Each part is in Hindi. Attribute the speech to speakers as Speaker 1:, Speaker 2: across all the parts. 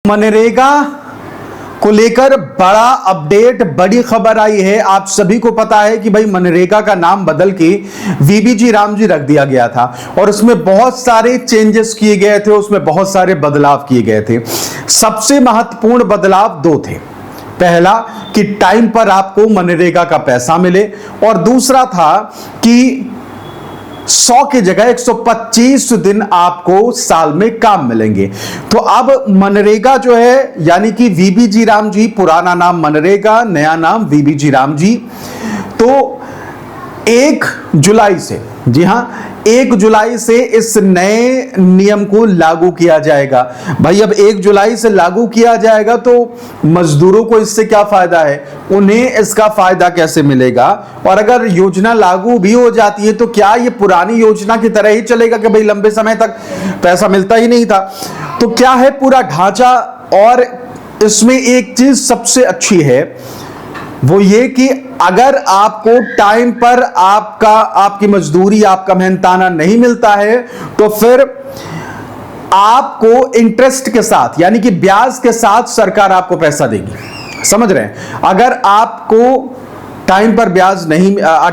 Speaker 1: मनरेगा को लेकर बड़ा अपडेट, बड़ी खबर आई है। आप सभी को पता है कि भाई मनरेगा का नाम बदल के वीबीजी रामजी रख दिया गया था और उसमें बहुत सारे चेंजेस किए गए थे, उसमें बहुत सारे बदलाव किए गए थे। सबसे महत्वपूर्ण बदलाव दो थे। पहला कि टाइम पर आपको मनरेगा का पैसा मिले और दूसरा था कि 100 की जगह 125 दिन आपको साल में काम मिलेंगे। तो अब मनरेगा जो है यानी कि वीबीजी रामजी, पुराना नाम मनरेगा, नया नाम वीबीजी रामजी, तो 1 जुलाई से, जी हां 1 जुलाई से इस नए नियम को लागू किया जाएगा। भाई अब 1 जुलाई से लागू किया जाएगा तो मजदूरों को इससे क्या फायदा है, उन्हें इसका फायदा कैसे मिलेगा, और अगर योजना लागू भी हो जाती है तो क्या ये पुरानी योजना की तरह ही चलेगा कि भाई लंबे समय तक पैसा मिलता ही नहीं था। तो क्या है पूरा ढांचा। और इसमें एक चीज सबसे अच्छी है वो ये कि अगर आपको टाइम पर आपकी मजदूरी, आपका मेहनताना नहीं मिलता है तो फिर आपको इंटरेस्ट के साथ यानी कि ब्याज के साथ सरकार आपको पैसा देगी। समझ रहे हैं? अगर आपको टाइम पर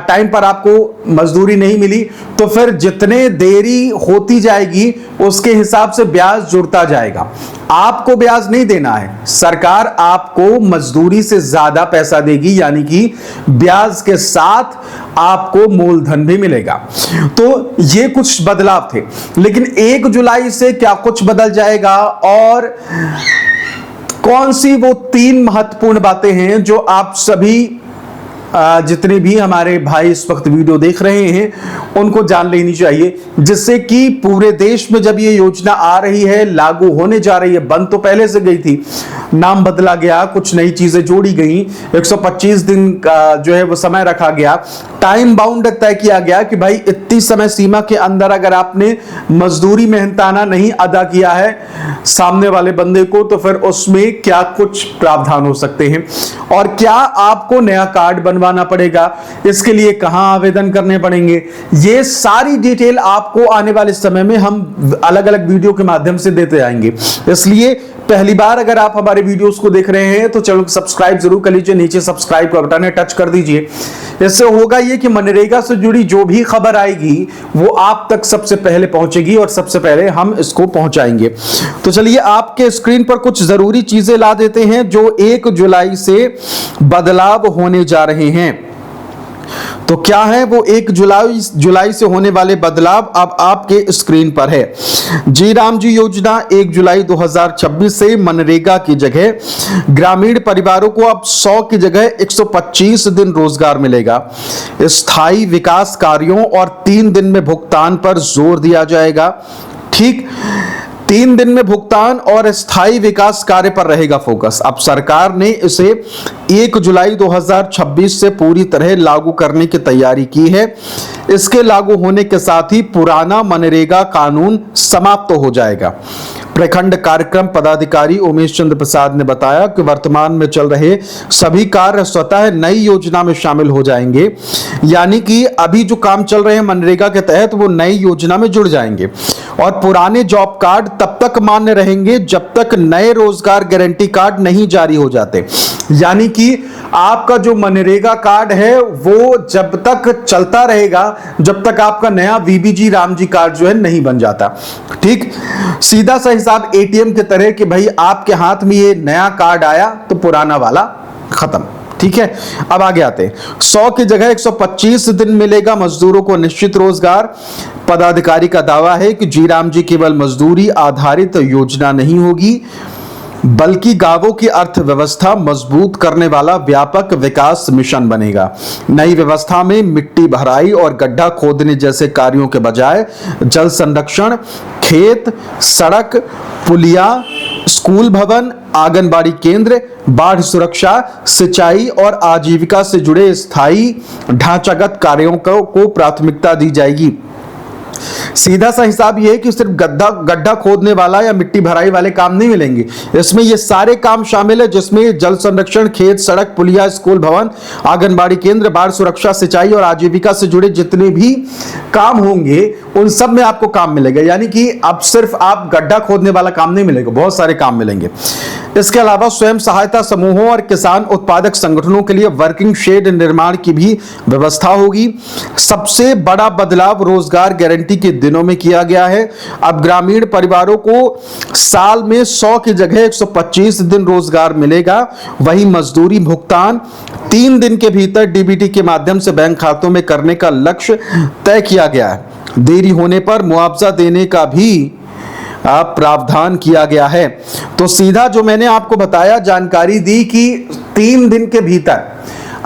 Speaker 1: टाइम पर आपको मजदूरी नहीं मिली तो फिर जितने देरी होती जाएगी उसके हिसाब से ब्याज जुड़ता जाएगा। आपको ब्याज नहीं देना है, सरकार आपको मजदूरी से ज्यादा पैसा देगी यानी कि ब्याज के साथ आपको मूलधन भी मिलेगा। तो ये कुछ बदलाव थे, लेकिन 1 जुलाई से क्या कुछ बदल जाएगा और कौन सी वो 3 महत्वपूर्ण बातें हैं जो आप सभी जितने भी हमारे भाई इस वक्त वीडियो देख रहे हैं उनको जान लेनी चाहिए, जिससे कि पूरे देश में जब ये योजना आ रही है, लागू होने जा रही है, बंद तो पहले से गई थी, नाम बदला गया, कुछ नई चीजें जोड़ी गई, 125 दिन का जो है वो समय रखा गया, टाइम बाउंड तय किया गया कि भाई इतनी समय सीमा के अंदर अगर आपने मजदूरी मेहनताना नहीं अदा किया है सामने वाले बंदे को तो फिर उसमें क्या कुछ प्रावधान हो सकते हैं और क्या आपको नया कार्ड बनवाना पड़ेगा, इसके लिए कहां आवेदन करने पड़ेंगे। ये सारी डिटेल आपको आने वाले समय में हम अलग अलग वीडियो के माध्यम से देते आएंगे। इसलिए पहली बार अगर आप हमारे वीडियोस को देख रहे हैं तो चैनल को सब्सक्राइब जरूर कर लीजिए, नीचे सब्सक्राइब का बटन है टच कर दीजिए। इससे होगा ये कि मनरेगा से जुड़ी जो भी खबर आएगी वो आप तक सबसे पहले पहुंचेगी और सबसे पहले हम इसको पहुंचाएंगे। तो चलिए आपके स्क्रीन पर कुछ जरूरी चीजें ला देते हैं जो 1 जुलाई से बदलाव होने जा रहे हैं। तो क्या है वो 1 जुलाई से होने वाले बदलाव अब आपके स्क्रीन पर है। जी रामजी योजना 1 जुलाई 2026 से मनरेगा की जगह ग्रामीण परिवारों को अब 100 की जगह 125 दिन रोजगार मिलेगा। स्थायी विकास कार्यों और 3 दिन में भुगतान पर जोर दिया जाएगा। ठीक, 3 दिन में भुगतान और स्थायी विकास कार्य पर रहेगा फोकस। अब सरकार ने इसे 1 जुलाई 2026 से पूरी तरह लागू करने की तैयारी की है। इसके लागू होने के साथ ही पुराना मनरेगा कानून समाप्त हो जाएगा। प्रखंड कार्यक्रम पदाधिकारी उमेश चंद्र प्रसाद ने बताया कि वर्तमान में चल रहे सभी कार्य स्वतः नई योजना में शामिल हो जाएंगे, यानी कि अभी जो काम चल रहे हैं मनरेगा के तहत वो नई योजना में जुड़ जाएंगे और पुराने जॉब कार्ड तब तक मान्य रहेंगे जब तक नए रोजगार गारंटी कार्ड नहीं जारी हो जाते। यानी कि आपका जो मनरेगा कार्ड है वो जब तक चलता रहेगा जब तक आपका नया वीबीजी रामजी कार्ड जो है नहीं बन जाता। ठीक, सीधा सा हिसाब एटीएम के तरह कि भाई आपके हाथ में ये नया कार्ड आया तो पुराना वाला खत्म। ठीक है, अब आगे आते हैं। 100 की जगह 125 दिन मिलेगा मजदूरों को निश्चित रोजगार। पदाधिकारी का दावा है कि जी रामजी केवल मजदूरी आधारित योजना नहीं होगी बल्कि गांवों की अर्थव्यवस्था मजबूत करने वाला व्यापक विकास मिशन बनेगा। नई व्यवस्था में मिट्टी भराई और गड्ढा खोदने जैसे कार्यों के बजाय जल संरक्षण, खेत, सड़क, पुलिया, स्कूल भवन, आंगनबाड़ी केंद्र, बाढ़ सुरक्षा, सिंचाई और आजीविका से जुड़े स्थायी ढांचागत कार्यों को प्राथमिकता दी जाएगी। सीधा सा हिसाब ये है कि सिर्फ गड्ढा खोदने वाला या मिट्टी भराई वाले काम नहीं मिलेंगे, इसमें ये सारे काम शामिल है, जिसमें जल संरक्षण, खेत, सड़क, पुलिया, स्कूल भवन, आंगनबाड़ी केंद्र, बाढ़ सुरक्षा, सिंचाई और आजीविका से जुड़े जितने भी काम होंगे उन सब में आपको काम मिलेगा। यानी कि अब सिर्फ आप गड्ढा खोदने वाला काम नहीं मिलेगा, बहुत सारे काम मिलेंगे। इसके अलावा स्वयं सहायता समूहों और किसान उत्पादक संगठनों के लिए वर्किंग शेड निर्माण की भी व्यवस्था होगी। सबसे बड़ा बदलाव रोजगार गारंटी के दिनों में किया गया है। अब ग्रामीण परिवारों को साल में 100 की जगह 125 दिन रोजगार मिलेगा। वहीं मजदूरी भुगतान 3 दिन के भीतर डीबीटी के माध्यम से बैंक खातों में करने का लक्ष्य तय किया गया है। देरी होने पर मुआवजा देने का भी प्रावधान किया गया है। तो सीधा जो मैंने आपको बताया, जानकारी दी कि 3 दिन के भीतर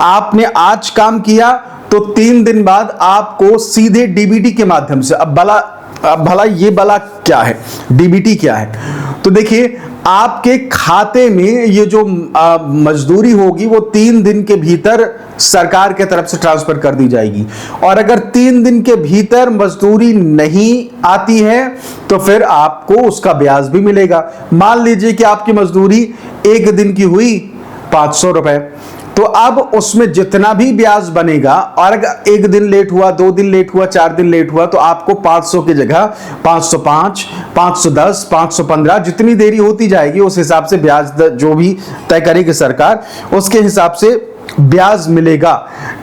Speaker 1: आपने आज काम किया तो 3 दिन बाद आपको सीधे डीबीटी के माध्यम से, अब भला ये बला क्या है, डीबीटी क्या है, तो देखिए आपके खाते में ये जो मजदूरी होगी वो 3 दिन के भीतर सरकार के तरफ से ट्रांसफर कर दी जाएगी। और अगर 3 दिन के भीतर मजदूरी नहीं आती है तो फिर आपको उसका ब्याज भी मिलेगा। मान लीजिए कि आपकी मजदूरी 1 दिन की हुई 500 रुपए, तो अब उसमें जितना भी ब्याज बनेगा, और अगर 1 दिन लेट हुआ, 2 दिन लेट हुआ, 4 दिन लेट हुआ, तो आपको 500 की जगह 505, 510, 515 जितनी देरी होती जाएगी उस हिसाब से ब्याज जो भी तय करेगी सरकार, उसके हिसाब से ब्याज मिलेगा।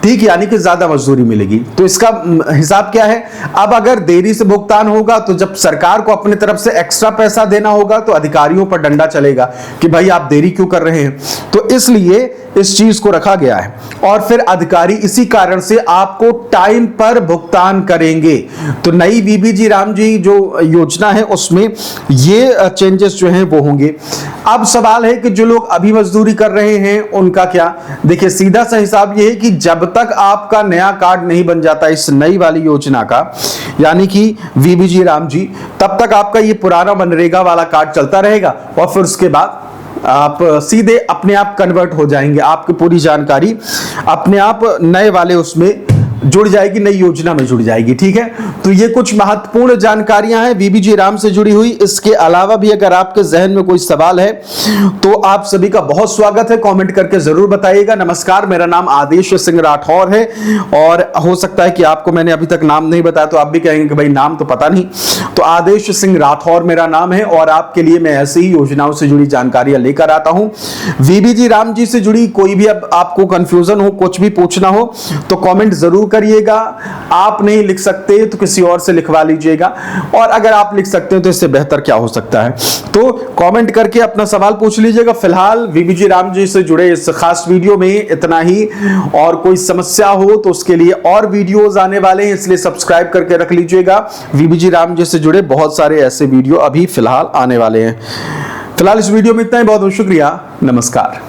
Speaker 1: ठीक, यानी कि ज्यादा मजदूरी मिलेगी। तो इसका हिसाब क्या है, अब अगर देरी से भुगतान होगा तो जब सरकार को अपनी तरफ से एक्स्ट्रा पैसा देना होगा तो अधिकारियों पर डंडा चलेगा कि भाई आप देरी क्यों कर रहे हैं। तो इसलिए इस चीज को रखा गया है, और फिर अधिकारी इसी कारण से आपको टाइम पर भुगतान करेंगे। तो नई बीबीजी राम जी जो योजना है उसमें ये चेंजेस जो हैं वो होंगे। अब सवाल है कि जो लोग अभी मजदूरी कर रहे हैं उनका क्या। देखिए सीधा सा हिसाब ये है कि जब तक आपका नया कार्ड नहीं बन जाता इस नई वाली योजना का, यानी कि बीबीजी राम जी, तब तक आपका ये पुराना मनरेगा वाला कार्ड चलता रहेगा, और फिर उसके बाद आप सीधे अपने आप कन्वर्ट हो जाएंगे। आपकी पूरी जानकारी अपने आप नए वाले उसमें जुड़ जाएगी, नई योजना में जुड़ जाएगी। ठीक है, तो ये कुछ महत्वपूर्ण जानकारियां हैं बीबीजी राम से जुड़ी हुई। इसके अलावा भी अगर आपके जहन में कोई सवाल है तो आप सभी का बहुत स्वागत है, कमेंट करके जरूर बताइएगा। नमस्कार, मेरा नाम आदेश सिंह राठौर है, और हो सकता है कि आपको मैंने अभी तक नाम नहीं बताया तो आप भी कहेंगे कि भाई नाम तो पता नहीं। तो आदेश सिंह राठौर मेरा नाम है, और आपके लिए मैं ऐसी ही योजनाओं से जुड़ी जानकारियां लेकर आता हूं। बीबीजी राम जी से जुड़ी कोई भी अब आपको कंफ्यूजन हो, कुछ भी पूछना हो तो कमेंट जरूर करिएगा। आप नहीं लिख सकते तो किसी और से लिखवा लीजिएगा, और अगर आप लिख सकते हो तो इससे बेहतर क्या हो सकता है। तो कमेंट करके अपना सवाल पूछ लीजिएगा। फिलहाल बीबीजी राम जी से जुड़े इस खास वीडियो में इतना ही, और कोई समस्या हो तो उसके लिए और वीडियोस आने वाले हैं, इसलिए सब्सक्राइब करके रख लीजिएगा। बीबीजी राम जी से जुड़े बहुत सारे ऐसे वीडियो अभी फिलहाल आने वाले हैं। फिलहाल इस वीडियो में इतना ही, बहुत बहुत शुक्रिया, नमस्कार।